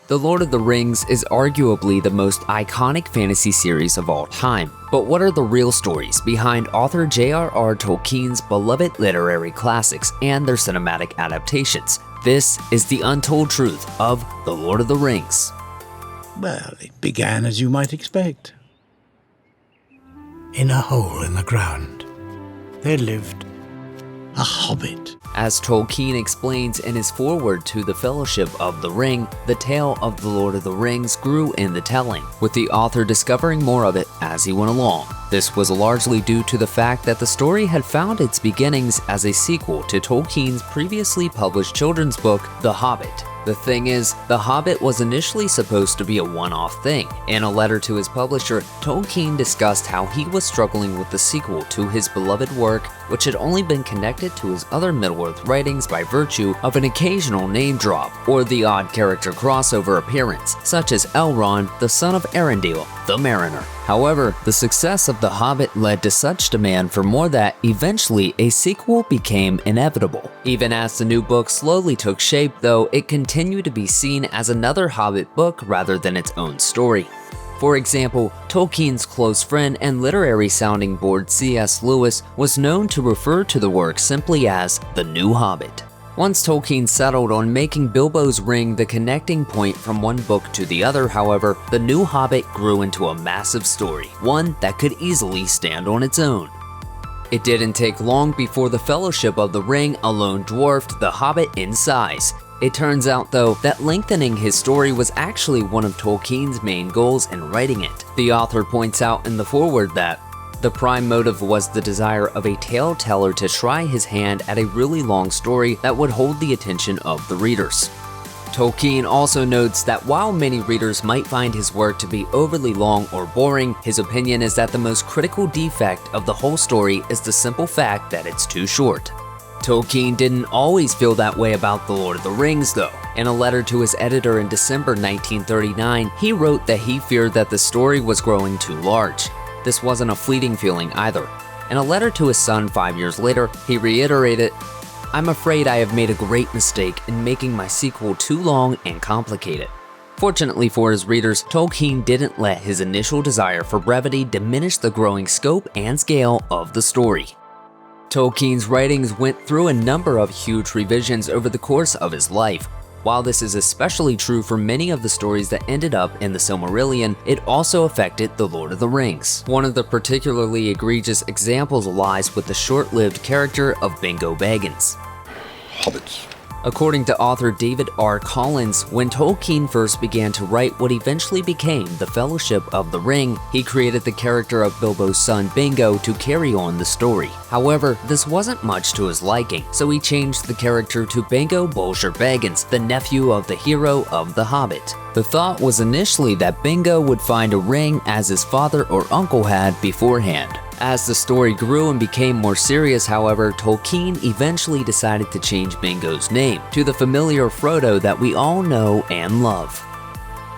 The Lord of the Rings is arguably the most iconic fantasy series of all time. But what are the real stories behind author J.R.R. Tolkien's beloved literary classics and their cinematic adaptations? This is the untold truth of The Lord of the Rings. Well, it began as you might expect. In a hole in the ground, there lived a hobbit. As Tolkien explains in his foreword to The Fellowship of the Ring, the tale of The Lord of the Rings grew in the telling, with the author discovering more of it as he went along. This was largely due to the fact that the story had found its beginnings as a sequel to Tolkien's previously published children's book, The Hobbit. The thing is, The Hobbit was initially supposed to be a one-off thing. In a letter to his publisher, Tolkien discussed how he was struggling with the sequel to his beloved work, which had only been connected to his other Middle-earth writings by virtue of an occasional name drop or the odd character crossover appearance, such as Elrond, the son of Arendelle, the Mariner. However, the success of The Hobbit led to such demand for more that eventually a sequel became inevitable. Even as the new book slowly took shape, though, it continued to be seen as another Hobbit book rather than its own story. For example, Tolkien's close friend and literary sounding board C.S. Lewis was known to refer to the work simply as The New Hobbit. Once Tolkien settled on making Bilbo's ring the connecting point from one book to the other, however, The New Hobbit grew into a massive story, one that could easily stand on its own. It didn't take long before The Fellowship of the Ring alone dwarfed The Hobbit in size. It turns out, though, that lengthening his story was actually one of Tolkien's main goals in writing it. The author points out in the foreword that the prime motive was the desire of a tale teller to try his hand at a really long story that would hold the attention of the readers. Tolkien also notes that while many readers might find his work to be overly long or boring, his opinion is that the most critical defect of the whole story is the simple fact that it's too short. Tolkien didn't always feel that way about The Lord of the Rings, though. In a letter to his editor in December 1939, he wrote that he feared that the story was growing too large. This wasn't a fleeting feeling either. In a letter to his son 5 years later, he reiterated, "I'm afraid I have made a great mistake in making my sequel too long and complicated." Fortunately for his readers, Tolkien didn't let his initial desire for brevity diminish the growing scope and scale of the story. Tolkien's writings went through a number of huge revisions over the course of his life. While this is especially true for many of the stories that ended up in the Silmarillion, it also affected The Lord of the Rings. One of the particularly egregious examples lies with the short-lived character of Bilbo Baggins. Hobbits. According to author David R. Collins, when Tolkien first began to write what eventually became The Fellowship of the Ring, he created the character of Bilbo's son Bingo to carry on the story. However, this wasn't much to his liking, so he changed the character to Bingo Bolger Baggins, the nephew of the hero of The Hobbit. The thought was initially that Bingo would find a ring as his father or uncle had beforehand. As the story grew and became more serious, however, Tolkien eventually decided to change Bingo's name to the familiar Frodo that we all know and love.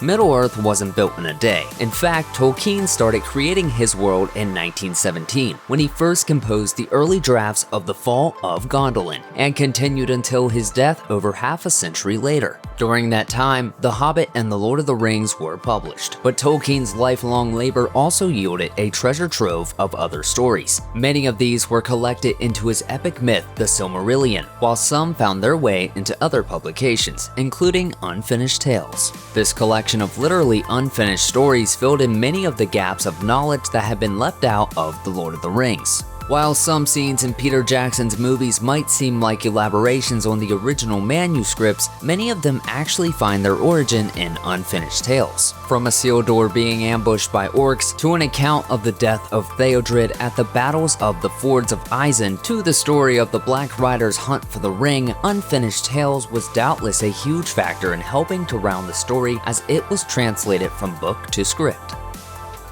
Middle-earth wasn't built in a day. In fact, Tolkien started creating his world in 1917, when he first composed the early drafts of The Fall of Gondolin, and continued until his death over half a century later. During that time, The Hobbit and The Lord of the Rings were published, but Tolkien's lifelong labor also yielded a treasure trove of other stories. Many of these were collected into his epic myth, The Silmarillion, while some found their way into other publications, including Unfinished Tales. This collection of literally unfinished stories filled in many of the gaps of knowledge that had been left out of The Lord of the Rings. While some scenes in Peter Jackson's movies might seem like elaborations on the original manuscripts, many of them actually find their origin in Unfinished Tales. From Isildur being ambushed by orcs, to an account of the death of Theodred at the battles of the Fords of Isen, to the story of the Black Riders' hunt for the ring, Unfinished Tales was doubtless a huge factor in helping to round the story as it was translated from book to script.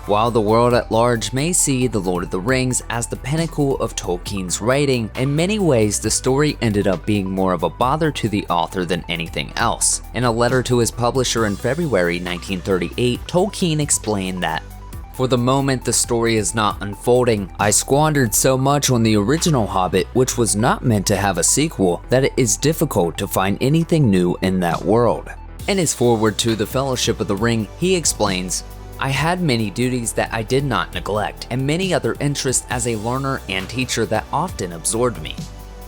While the world at large may see The Lord of the Rings as the pinnacle of Tolkien's writing, in many ways the story ended up being more of a bother to the author than anything else. In a letter to his publisher in February 1938, Tolkien explained that, "For the moment the story is not unfolding, I squandered so much on the original Hobbit, which was not meant to have a sequel, that it is difficult to find anything new in that world." In his foreword to The Fellowship of the Ring, he explains, "I had many duties that I did not neglect, and many other interests as a learner and teacher that often absorbed me."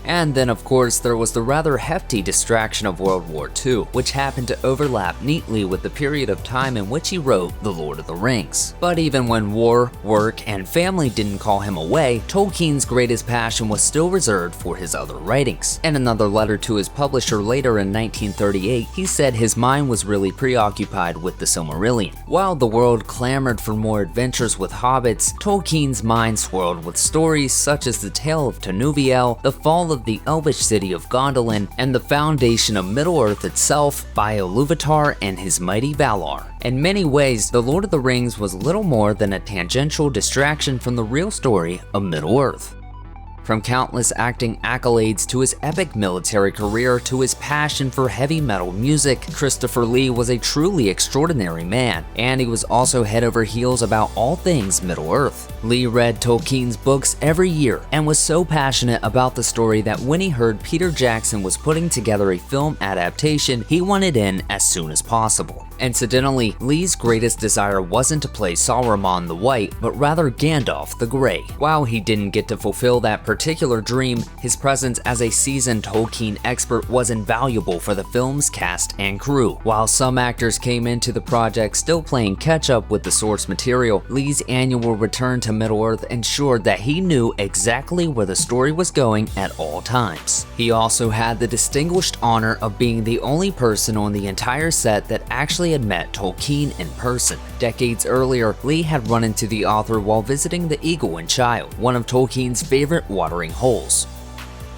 And then of course there was the rather hefty distraction of World War II, which happened to overlap neatly with the period of time in which he wrote The Lord of the Rings. But even when war, work, and family didn't call him away, Tolkien's greatest passion was still reserved for his other writings. In another letter to his publisher later in 1938, he said his mind was really preoccupied with the Silmarillion. While the world clamored for more adventures with hobbits, Tolkien's mind swirled with stories such as the Tale of Tenuviel, the fall of the elvish city of Gondolin, and the foundation of Middle-earth itself by Iluvatar and his mighty Valar. In many ways, The Lord of the Rings was little more than a tangential distraction from the real story of Middle-earth. From countless acting accolades to his epic military career to his passion for heavy metal music, Christopher Lee was a truly extraordinary man, and he was also head over heels about all things Middle-earth. Lee read Tolkien's books every year and was so passionate about the story that when he heard Peter Jackson was putting together a film adaptation, he wanted in as soon as possible. Incidentally, Lee's greatest desire wasn't to play Sauron the White, but rather Gandalf the Grey. While he didn't get to fulfill that particular dream, his presence as a seasoned Tolkien expert was invaluable for the film's cast and crew. While some actors came into the project still playing catch-up with the source material, Lee's annual return to Middle-earth ensured that he knew exactly where the story was going at all times. He also had the distinguished honor of being the only person on the entire set that actually had met Tolkien in person. Decades earlier, Lee had run into the author while visiting the Eagle and Child, one of Tolkien's favorite watering holes.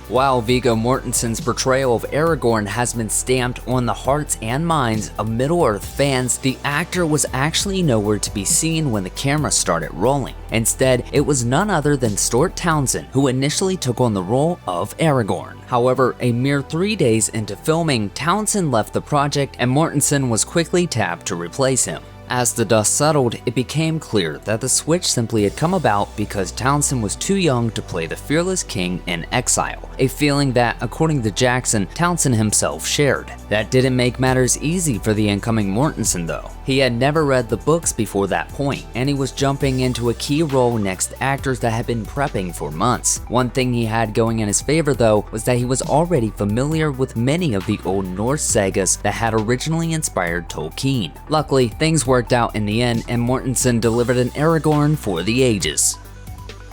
While Viggo Mortensen's portrayal of Aragorn has been stamped on the hearts and minds of Middle-earth fans, the actor was actually nowhere to be seen when the camera started rolling. Instead, it was none other than Stuart Townsend who initially took on the role of Aragorn. However, a mere 3 days into filming, Townsend left the project and Mortensen was quickly tapped to replace him. As the dust settled, it became clear that the switch simply had come about because Townsend was too young to play the fearless king in exile, a feeling that, according to Jackson, Townsend himself shared. That didn't make matters easy for the incoming Mortensen though. He had never read the books before that point, and he was jumping into a key role next to actors that had been prepping for months. One thing he had going in his favor though was that he was already familiar with many of the old Norse sagas that had originally inspired Tolkien. Luckily, things worked out in the end, and Mortensen delivered an Aragorn for the ages.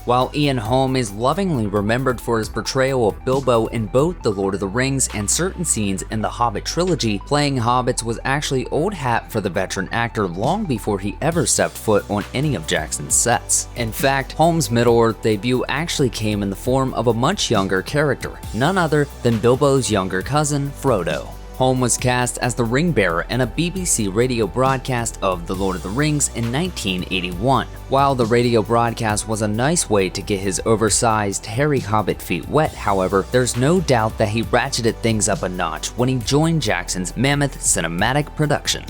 While Ian Holm is lovingly remembered for his portrayal of Bilbo in both The Lord of the Rings and certain scenes in the Hobbit trilogy, playing hobbits was actually old hat for the veteran actor long before he ever stepped foot on any of Jackson's sets. In fact, Holm's Middle-earth debut actually came in the form of a much younger character, none other than Bilbo's younger cousin, Frodo. Holm was cast as the ring bearer in a BBC radio broadcast of The Lord of the Rings in 1981. While the radio broadcast was a nice way to get his oversized, hairy hobbit feet wet, however, there's no doubt that he ratcheted things up a notch when he joined Jackson's mammoth cinematic production.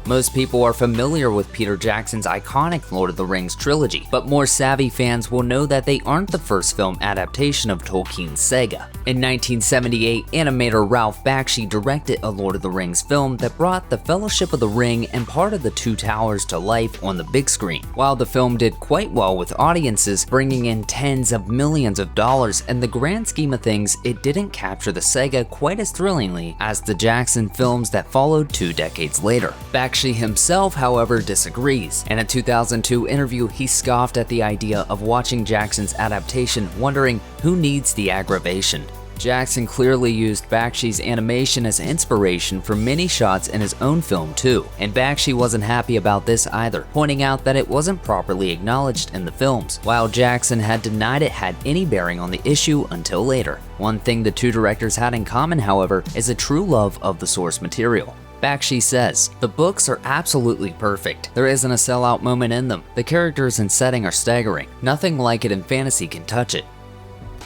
Most people are familiar with Peter Jackson's iconic Lord of the Rings trilogy, but more savvy fans will know that they aren't the first film adaptation of Tolkien's saga. In 1978, animator Ralph Bakshi directed a Lord of the Rings film that brought the Fellowship of the Ring and part of the Two Towers to life on the big screen. While the film did quite well with audiences, bringing in tens of millions of dollars, in the grand scheme of things, it didn't capture the saga quite as thrillingly as the Jackson films that followed 2 decades later. Bakshi himself, however, disagrees. In a 2002 interview, he scoffed at the idea of watching Jackson's adaptation, wondering who needs the aggravation. Jackson clearly used Bakshi's animation as inspiration for many shots in his own film too, and Bakshi wasn't happy about this either, pointing out that it wasn't properly acknowledged in the films, while Jackson had denied it had any bearing on the issue until later. One thing the two directors had in common, however, is a true love of the source material. Bakshi says, "The books are absolutely perfect. There isn't a sellout moment in them. The characters and setting are staggering. Nothing like it in fantasy can touch it."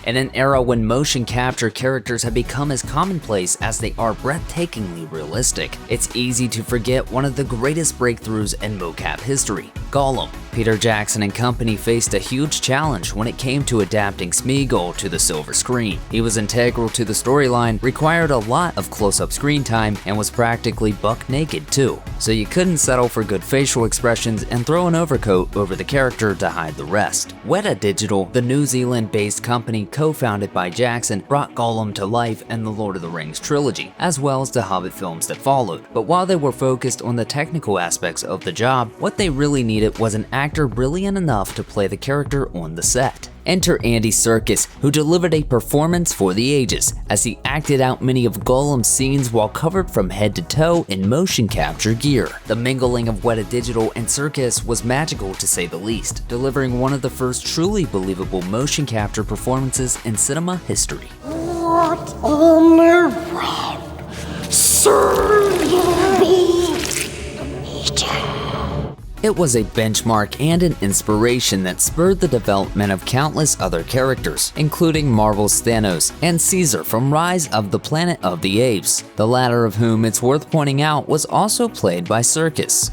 In an era when motion capture characters have become as commonplace as they are breathtakingly realistic, it's easy to forget one of the greatest breakthroughs in mocap history, Gollum. Peter Jackson and company faced a huge challenge when it came to adapting Smeagol to the silver screen. He was integral to the storyline, required a lot of close-up screen time, and was practically buck naked too. So you couldn't settle for good facial expressions and throw an overcoat over the character to hide the rest. Weta Digital, the New Zealand-based company co-founded by Jackson, brought Gollum to life in the Lord of the Rings trilogy, as well as the Hobbit films that followed. But while they were focused on the technical aspects of the job, what they really needed was an actor brilliant enough to play the character on the set. Enter Andy Serkis, who delivered a performance for the ages, as he acted out many of Gollum's scenes while covered from head to toe in motion capture gear. The mingling of Weta Digital and Serkis was magical to say the least, delivering one of the first truly believable motion capture performances in cinema history. What all around, Sir It was a benchmark and an inspiration that spurred the development of countless other characters, including Marvel's Thanos and Caesar from Rise of the Planet of the Apes, the latter of whom, it's worth pointing out, was also played by Serkis.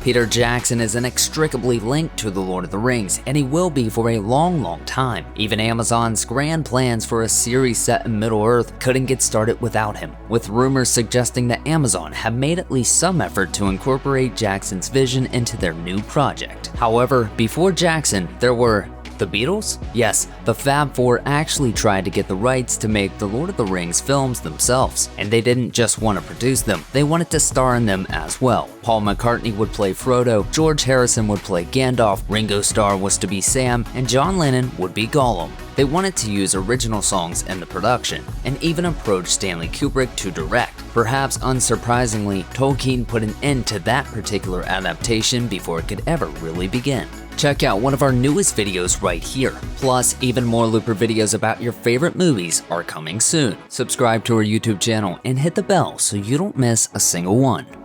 Peter Jackson is inextricably linked to The Lord of the Rings, and he will be for a long time. Even Amazon's grand plans for a series set in Middle-earth couldn't get started without him, with rumors suggesting that Amazon have made at least some effort to incorporate Jackson's vision into their new project. However, before Jackson, there were the Beatles? Yes, the Fab Four actually tried to get the rights to make the Lord of the Rings films themselves, and they didn't just want to produce them, they wanted to star in them as well. Paul McCartney would play Frodo, George Harrison would play Gandalf, Ringo Starr was to be Sam, and John Lennon would be Gollum. They wanted to use original songs in the production, and even approached Stanley Kubrick to direct. Perhaps unsurprisingly, Tolkien put an end to that particular adaptation before it could ever really begin. Check out one of our newest videos right here. Plus, even more Looper videos about your favorite movies are coming soon. Subscribe to our YouTube channel and hit the bell so you don't miss a single one.